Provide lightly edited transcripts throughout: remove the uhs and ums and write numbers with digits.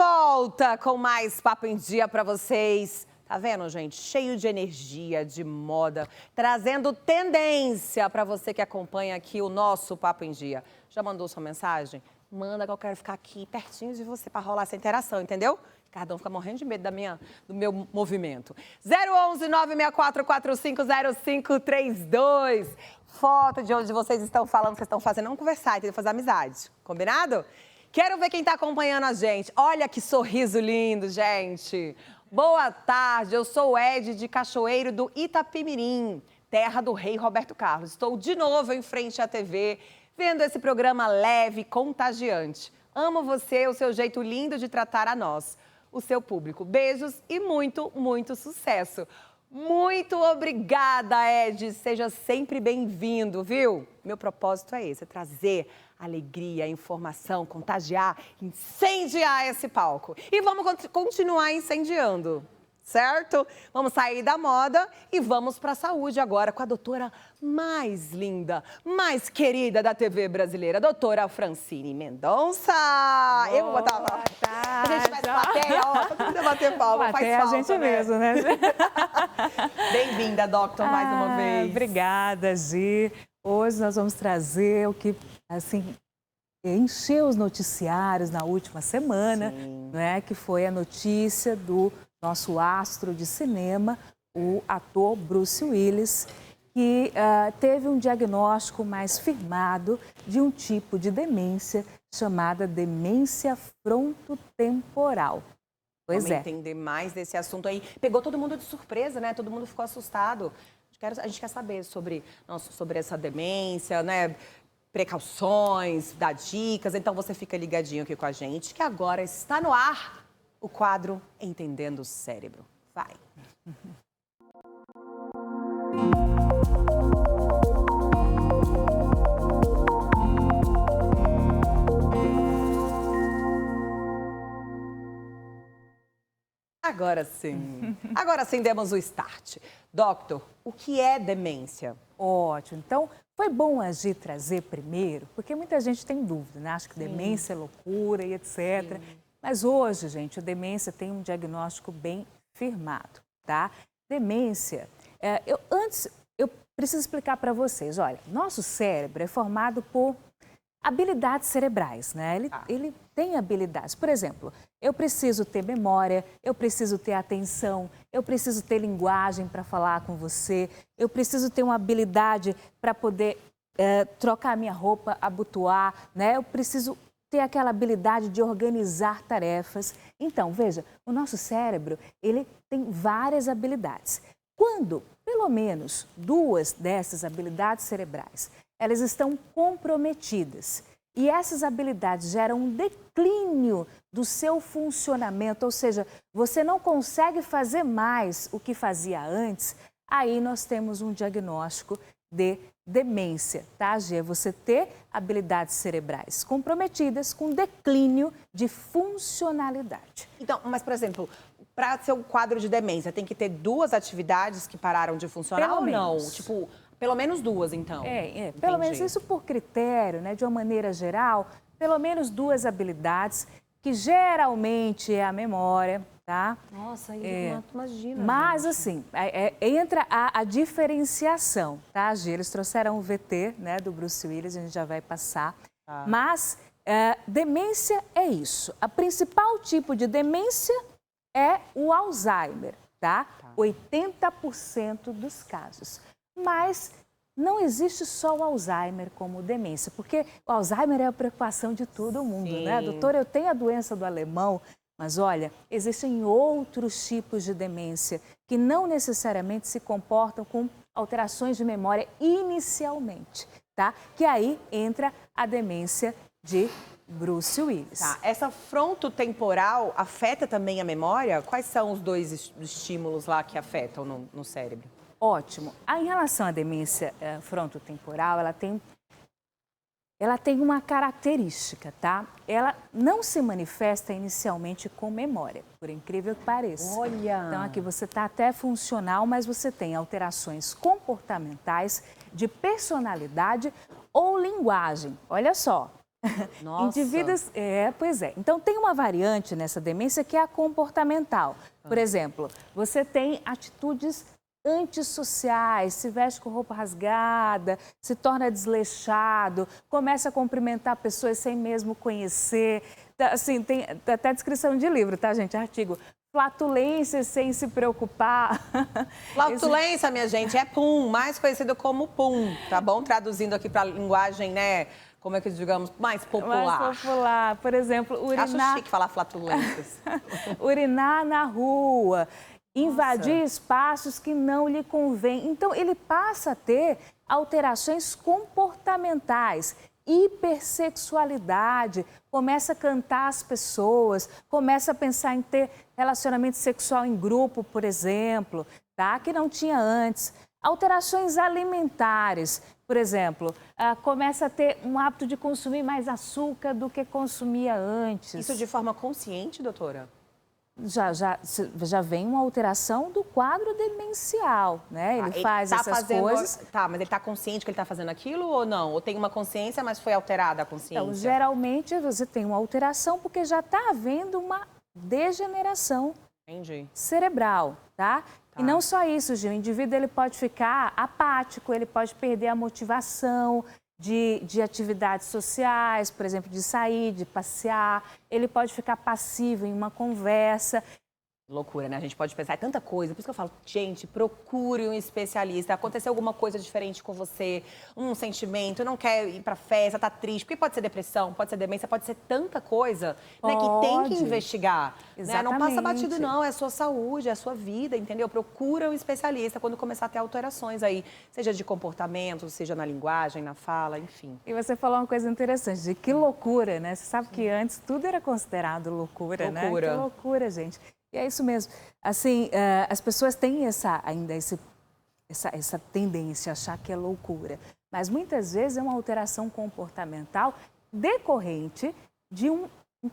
volta com mais Papo em Dia pra vocês. Tá vendo, gente? Cheio de energia, de moda, trazendo tendência pra você que acompanha aqui o nosso Papo em Dia. Já mandou sua mensagem? Manda que eu quero ficar aqui pertinho de você pra rolar essa interação, entendeu? Cardão fica morrendo de medo do meu movimento. 011-964-450532. Foto de onde vocês estão falando, vocês estão fazendo. Não conversar, entendeu? Fazer amizade. Combinado? Quero ver quem está acompanhando a gente. Olha que sorriso lindo, gente. Boa tarde, eu sou o Ed de Cachoeiro do Itapimirim, terra do rei Roberto Carlos. Estou de novo em frente à TV, vendo esse programa leve, contagiante. Amo você, o seu jeito lindo de tratar a nós, o seu público. Beijos e muito, muito sucesso. Muito obrigada, Ed. Seja sempre bem-vindo, viu? Meu propósito é esse, é trazer alegria, informação, contagiar, incendiar esse palco. E vamos continuar incendiando, certo? Vamos sair da moda e vamos para a saúde agora com a doutora mais linda, mais querida da TV brasileira, a doutora Francine Mendonça. Eu vou botar lá. A gente vai bater, ó. Todo mundo bater palma, faz falta, a gente mesmo, né? Bem-vinda, doutor, mais uma vez. Obrigada, Gi. Hoje nós vamos trazer o que, assim, encheu os noticiários na última semana, né? Que foi a notícia do nosso astro de cinema, o ator Bruce Willis, que teve um diagnóstico mais firmado de um tipo de demência chamada demência frontotemporal. Vamos entender mais desse assunto aí. Pegou todo mundo de surpresa, né? Todo mundo ficou assustado. A gente quer saber sobre essa demência, né? Precauções, dar dicas. Então você fica ligadinho aqui com a gente, que agora está no ar o quadro Entendendo o Cérebro. Vai! Agora sim demos o start. Doctor, o que é demência? Ótimo. Então, foi bom a Gi trazer primeiro, porque muita gente tem dúvida, né? Acha que demência é loucura e etc. Mas hoje, gente, a demência tem um diagnóstico bem firmado, tá? Demência, eu preciso explicar para vocês. Olha, nosso cérebro é formado por habilidades cerebrais, né? Ele tem habilidades. Por exemplo, eu preciso ter memória, eu preciso ter atenção, eu preciso ter linguagem para falar com você, eu preciso ter uma habilidade para poder trocar minha roupa, abotoar, né? Eu preciso ter aquela habilidade de organizar tarefas. Então, veja, o nosso cérebro, ele tem várias habilidades. Quando, pelo menos, duas dessas habilidades cerebrais elas estão comprometidas e essas habilidades geram um declínio do seu funcionamento, ou seja, você não consegue fazer mais o que fazia antes, aí nós temos um diagnóstico de demência, tá, Gê? Você ter habilidades cerebrais comprometidas com declínio de funcionalidade. Então, mas, por exemplo, para ser um quadro de demência, tem que ter duas atividades que pararam de funcionar ou não? Tipo, pelo menos duas, então. Pelo menos isso por critério, né? De uma maneira geral, pelo menos duas habilidades, que geralmente é a memória, tá? Nossa, imagina. Mas, gente, assim, entra a diferenciação, tá, Gi? Eles trouxeram o VT, né, do Bruce Willis, a gente já vai passar. Mas demência é isso. A principal tipo de demência é o Alzheimer, tá? 80% dos casos. Mas não existe só o Alzheimer como demência, porque o Alzheimer é a preocupação de todo mundo, né? Doutora, eu tenho a doença do alemão, mas olha, existem outros tipos de demência que não necessariamente se comportam com alterações de memória inicialmente, tá? Que aí entra a demência de Bruce Willis. Tá. Essa frontotemporal afeta também a memória? Quais são os dois estímulos lá que afetam no cérebro? Ótimo. Em relação à demência frontotemporal, ela tem uma característica, tá? Ela não se manifesta inicialmente com memória, por incrível que pareça. Olha! Então, aqui você está até funcional, mas você tem alterações comportamentais, de personalidade ou linguagem. Olha só, Nossa. Indivíduos, pois é. Então, tem uma variante nessa demência que é a comportamental. Por exemplo, você tem atitudes antissociais, se veste com roupa rasgada, se torna desleixado, começa a cumprimentar pessoas sem mesmo conhecer. Assim, tem até descrição de livro, tá, gente? Artigo. Flatulência sem se preocupar. Flatulência, minha gente, é pum, mais conhecido como pum, tá bom? Traduzindo aqui para linguagem, né? Como é que digamos, mais popular. Mais popular. Por exemplo, urinar... Acho chique falar flatulências. Urinar na rua, invadir espaços que não lhe convém. Então, ele passa a ter alterações comportamentais, hipersexualidade, começa a cantar as pessoas, começa a pensar em ter relacionamento sexual em grupo, por exemplo, tá? Que não tinha antes. Alterações alimentares, por exemplo, começa a ter um hábito de consumir mais açúcar do que consumia antes. Isso de forma consciente, doutora? Já vem uma alteração do quadro demencial, né? Ele faz essas coisas. Tá, mas ele está consciente que ele está fazendo aquilo ou não? Ou tem uma consciência, mas foi alterada a consciência? Então, geralmente você tem uma alteração porque já está havendo uma degeneração cerebral, tá? E não só isso, Gil, o indivíduo ele pode ficar apático, ele pode perder a motivação de atividades sociais, por exemplo, de sair, de passear, ele pode ficar passivo em uma conversa. Loucura, né? A gente pode pensar, é tanta coisa. Por isso que eu falo, gente, procure um especialista. Aconteceu alguma coisa diferente com você, um sentimento, não quer ir pra festa, tá triste. Porque pode ser depressão, pode ser demência, pode ser tanta coisa, né, que tem que investigar. Né? Não passa batido, não. É a sua saúde, é a sua vida, entendeu? Procura um especialista quando começar a ter alterações aí, seja de comportamento, seja na linguagem, na fala, enfim. E você falou uma coisa interessante, de que loucura, né? Você sabe que antes tudo era considerado loucura, né? Que loucura, gente. E é isso mesmo. Assim, as pessoas têm ainda essa tendência a achar que é loucura. Mas muitas vezes é uma alteração comportamental decorrente de um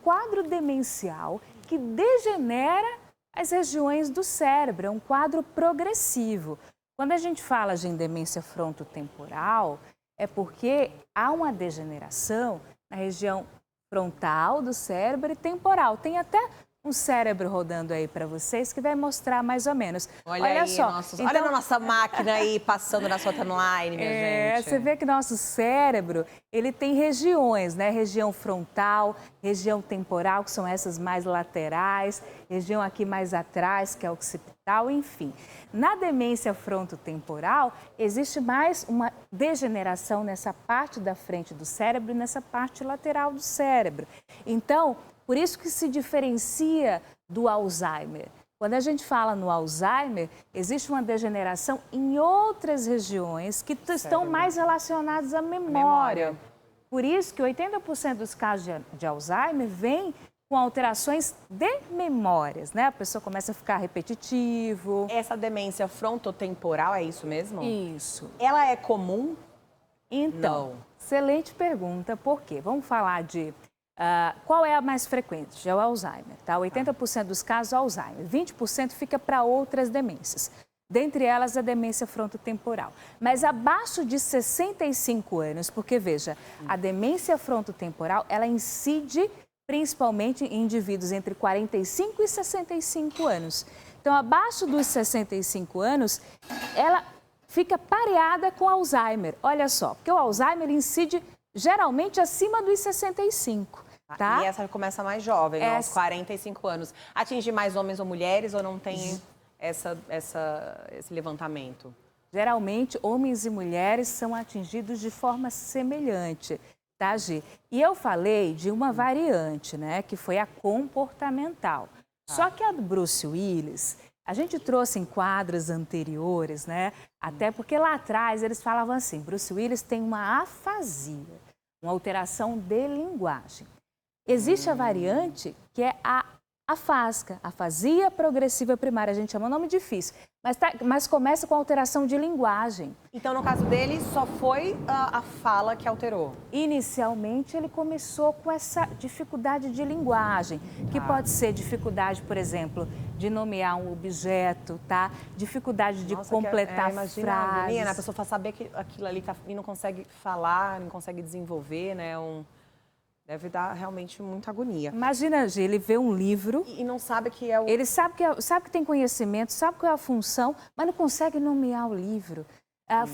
quadro demencial que degenera as regiões do cérebro. É um quadro progressivo. Quando a gente fala de demência frontotemporal, é porque há uma degeneração na região frontal do cérebro e temporal. Tem até um cérebro rodando aí para vocês que vai mostrar mais ou menos. Olha aí, só. Olha a nossa máquina aí passando na sua timeline, minha gente. Você vê que nosso cérebro, ele tem regiões, né? Região frontal, região temporal, que são essas mais laterais, região aqui mais atrás, que é occipital, enfim. Na demência frontotemporal, existe mais uma degeneração nessa parte da frente do cérebro e nessa parte lateral do cérebro. Então, por isso que se diferencia do Alzheimer. Quando a gente fala no Alzheimer, existe uma degeneração em outras regiões que estão mais relacionadas à memória. Por isso que 80% dos casos de Alzheimer vêm com alterações de memórias, né? A pessoa começa a ficar repetitivo. Essa demência frontotemporal, é isso mesmo? Isso. Ela é comum? Então, excelente pergunta. Por quê? Vamos falar de... qual é a mais frequente? É o Alzheimer, tá? 80% dos casos, Alzheimer. 20% fica para outras demências. Dentre elas, a demência frontotemporal. Mas abaixo de 65 anos, porque, veja, a demência frontotemporal, ela incide principalmente em indivíduos entre 45 e 65 anos. Então, abaixo dos 65 anos, ela fica pareada com Alzheimer. Olha só, porque o Alzheimer incide geralmente acima dos 65. Tá? E essa começa mais jovem, aos 45 anos. Atinge mais homens ou mulheres ou não tem esse levantamento? Geralmente, homens e mulheres são atingidos de forma semelhante, tá, Gi? E eu falei de uma variante, né, que foi a comportamental. Só que a do Bruce Willis, a gente trouxe em quadros anteriores, né, até porque lá atrás eles falavam assim, Bruce Willis tem uma afasia, uma alteração de linguagem. Existe a variante que é a afásica, afasia progressiva primária, a gente chama um nome difícil, mas começa com alteração de linguagem. Então, no caso dele, só foi a fala que alterou? Inicialmente, ele começou com essa dificuldade de linguagem, que pode ser dificuldade, por exemplo, de nomear um objeto, tá? Dificuldade de completar frases. Né? A pessoa faz saber que aquilo ali tá, e não consegue falar, não consegue desenvolver, né? Deve dar realmente muita agonia. Imagina, Gi, ele vê um livro... E não sabe que é o... Ele sabe que tem conhecimento, sabe qual é a função, mas não consegue nomear o livro.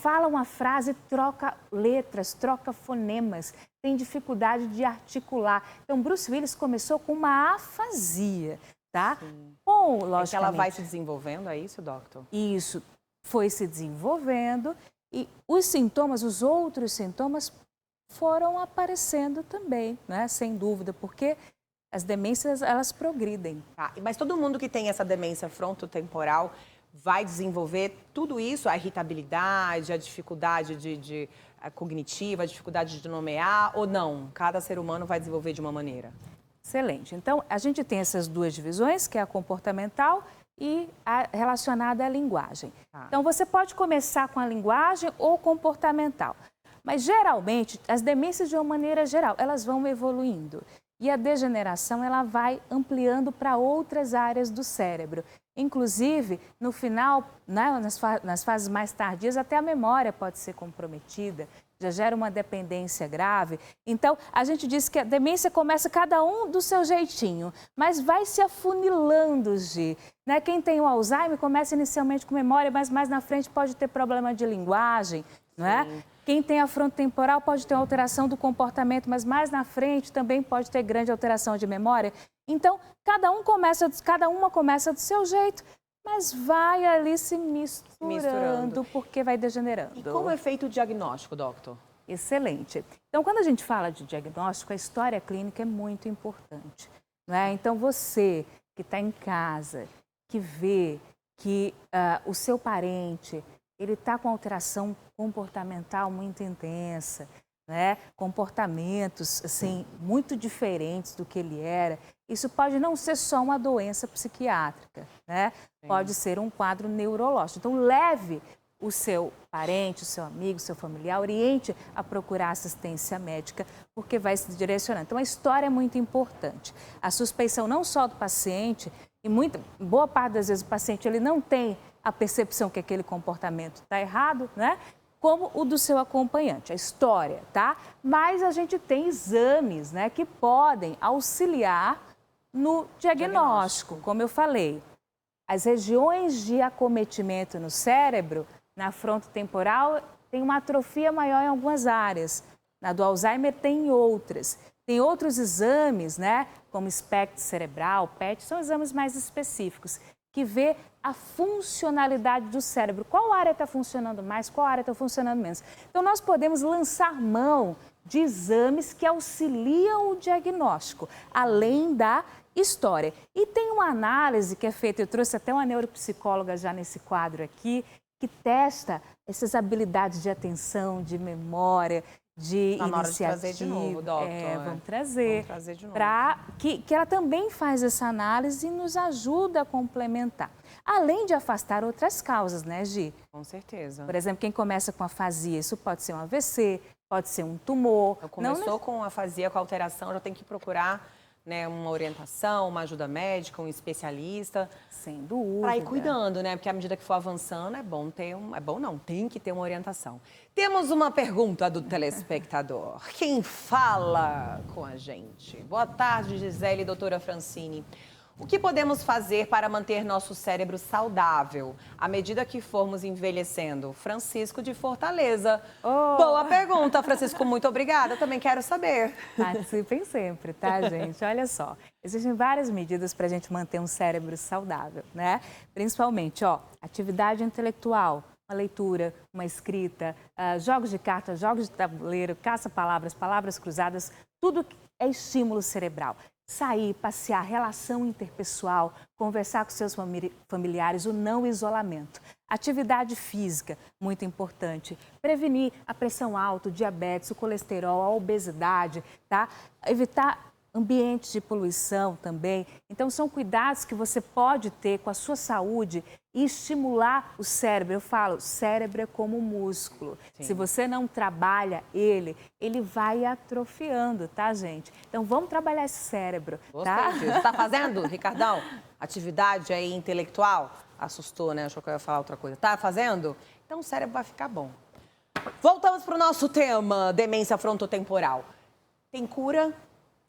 Fala uma frase, troca letras, troca fonemas, tem dificuldade de articular. Então, Bruce Willis começou com uma afasia, tá? Bom, logicamente... É que ela vai se desenvolvendo, é isso, doutor? Isso, foi se desenvolvendo e os sintomas, os outros sintomas foram aparecendo também, né? Sem dúvida, porque as demências, elas progridem. Tá, mas todo mundo que tem essa demência frontotemporal vai desenvolver tudo isso, a irritabilidade, a dificuldade a cognitiva, a dificuldade de nomear, ou não? Cada ser humano vai desenvolver de uma maneira? Excelente. Então, a gente tem essas duas divisões, que é a comportamental e a relacionada à linguagem. Tá. Então, você pode começar com a linguagem ou comportamental. Mas, geralmente, as demências, de uma maneira geral, elas vão evoluindo. E a degeneração, ela vai ampliando para outras áreas do cérebro. Inclusive, no final, né, nas fases mais tardias, até a memória pode ser comprometida, já gera uma dependência grave. Então, a gente diz que a demência começa cada um do seu jeitinho, mas vai se afunilando, Gi. Né? Quem tem o Alzheimer começa inicialmente com memória, mas mais na frente pode ter problema de linguagem, não é? Quem tem a frontotemporal pode ter uma alteração do comportamento, mas mais na frente também pode ter grande alteração de memória. Então, cada uma começa do seu jeito, mas vai ali se misturando, porque vai degenerando. E como é feito o diagnóstico, doutor? Excelente. Então, quando a gente fala de diagnóstico, a história clínica é muito importante, não é? Então, você que está em casa, que vê que o seu parente, ele está com alteração comportamental muito intensa, né? Comportamentos assim, muito diferentes do que ele era. Isso pode não ser só uma doença psiquiátrica, né? Pode ser um quadro neurológico. Então, leve o seu parente, o seu amigo, o seu familiar, oriente a procurar assistência médica, porque vai se direcionando. Então, a história é muito importante. A suspeição não só do paciente, e boa parte das vezes o paciente ele não tem a percepção que aquele comportamento está errado, né? Como o do seu acompanhante, a história, tá? Mas a gente tem exames, né, que podem auxiliar no diagnóstico, como eu falei. As regiões de acometimento no cérebro, na frontotemporal, tem uma atrofia maior em algumas áreas. Na do Alzheimer tem outras. Tem outros exames, né, como espectro cerebral, PET, são exames mais específicos, que vê a funcionalidade do cérebro. Qual área está funcionando mais, qual área está funcionando menos. Então, nós podemos lançar mão de exames que auxiliam o diagnóstico, além da história. E tem uma análise que é feita, eu trouxe até uma neuropsicóloga já nesse quadro aqui, que testa essas habilidades de atenção, de memória, de iniciativa. Hora de trazer de novo, doutor. Vamos trazer de novo. Que ela também faz essa análise e nos ajuda a complementar. Além de afastar outras causas, né, Gi? Com certeza. Por exemplo, quem começa com afasia, isso pode ser um AVC, pode ser um tumor. Começou com afasia, com alteração, já tem que procurar, né, uma orientação, uma ajuda médica, um especialista. Sem dúvida. Para ir cuidando, né? Porque à medida que for avançando, é bom ter tem que ter uma orientação. Temos uma pergunta do telespectador. Quem fala com a gente? Boa tarde, Gisele e doutora Francine. O que podemos fazer para manter nosso cérebro saudável à medida que formos envelhecendo? Francisco de Fortaleza. Boa pergunta, Francisco. Muito obrigada. Eu também quero saber. Participem sempre, tá, gente? Olha só. Existem várias medidas para a gente manter um cérebro saudável, né? Principalmente, atividade intelectual, uma leitura, uma escrita, jogos de cartas, jogos de tabuleiro, caça-palavras, palavras cruzadas, tudo é estímulo cerebral. Sair, passear, relação interpessoal, conversar com seus familiares, o não isolamento. Atividade física, muito importante. Prevenir a pressão alta, o diabetes, o colesterol, a obesidade, tá? Evitar ambientes de poluição também. Então, são cuidados que você pode ter com a sua saúde e estimular o cérebro. Eu falo, cérebro é como um músculo. Sim. Se você não trabalha ele vai atrofiando, tá, gente? Então, vamos trabalhar esse cérebro, tá? Gostei disso. Tá fazendo, Ricardão? Atividade aí intelectual? Assustou, né? Achou que eu ia falar outra coisa. Tá fazendo? Então, o cérebro vai ficar bom. Voltamos para o nosso tema, demência frontotemporal. Tem cura?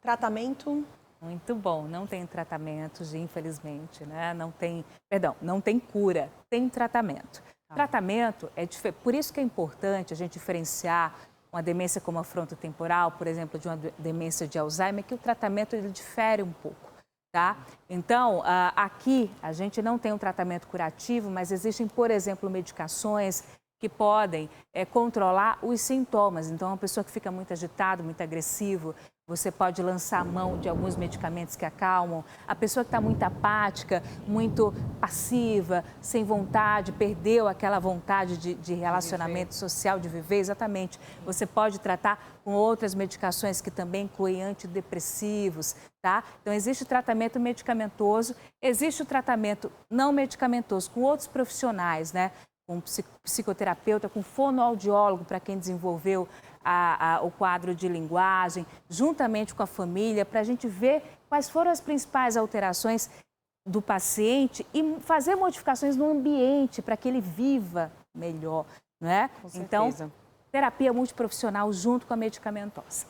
Tratamento? Muito bom, não tem tratamento, infelizmente, né? Não tem cura, tem tratamento. Tratamento por isso que é importante a gente diferenciar uma demência como a frontotemporal, por exemplo, de uma demência de Alzheimer, que o tratamento ele difere um pouco, tá? Então, aqui a gente não tem um tratamento curativo, mas existem, por exemplo, medicações que podem controlar os sintomas. Então, uma pessoa que fica muito agitado, muito agressivo, você pode lançar a mão de alguns medicamentos que acalmam. A pessoa que está muito apática, muito passiva, sem vontade, perdeu aquela vontade de relacionamento social, de viver, exatamente. Você pode tratar com outras medicações que também incluem antidepressivos, tá? Então, existe o tratamento medicamentoso, existe o tratamento não medicamentoso com outros profissionais, né? Com psicoterapeuta, com fonoaudiólogo, para quem desenvolveu o quadro de linguagem, juntamente com a família, para a gente ver quais foram as principais alterações do paciente e fazer modificações no ambiente para que ele viva melhor, não é? Com certeza. Então, terapia multiprofissional junto com a medicamentosa.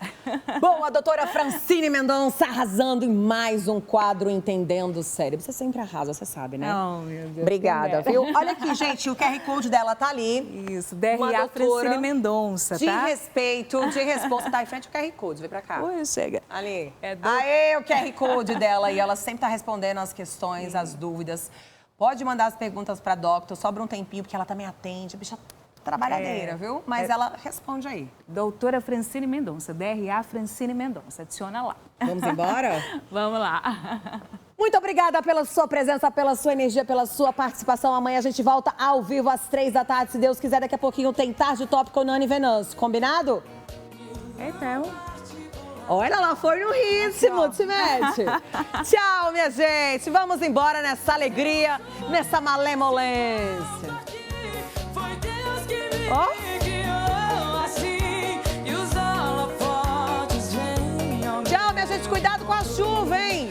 Bom, a doutora Francine Mendonça arrasando em mais um quadro Entendendo o Cérebro. Você sempre arrasa, você sabe, né? Não, meu Deus. Obrigada, viu? Olha aqui, gente, o QR Code dela tá ali. Isso, DRA Francine Mendonça, de tá? respeito, de resposta. Tá em frente ao QR Code, vem pra cá. Oi, chega. Ali. Aê, o QR Code dela. E ela sempre tá respondendo as questões, as dúvidas. Pode mandar as perguntas pra Doctor, sobra um tempinho, porque ela também atende. Bicha trabalhadeira, viu? Mas ela responde aí. Doutora Francine Mendonça, DRA Francine Mendonça. Adiciona lá. Vamos embora? Vamos lá. Muito obrigada pela sua presença, pela sua energia, pela sua participação. Amanhã a gente volta ao vivo às 3 da tarde. Se Deus quiser, daqui a pouquinho tem Tarde Top com Nani Venâncio. Combinado? Então... Olha, ela foi no ritmo, te mete. Tchau, minha gente. Vamos embora nessa alegria, nessa malemolência. Ó. Tchau, minha gente. Cuidado com a chuva, hein?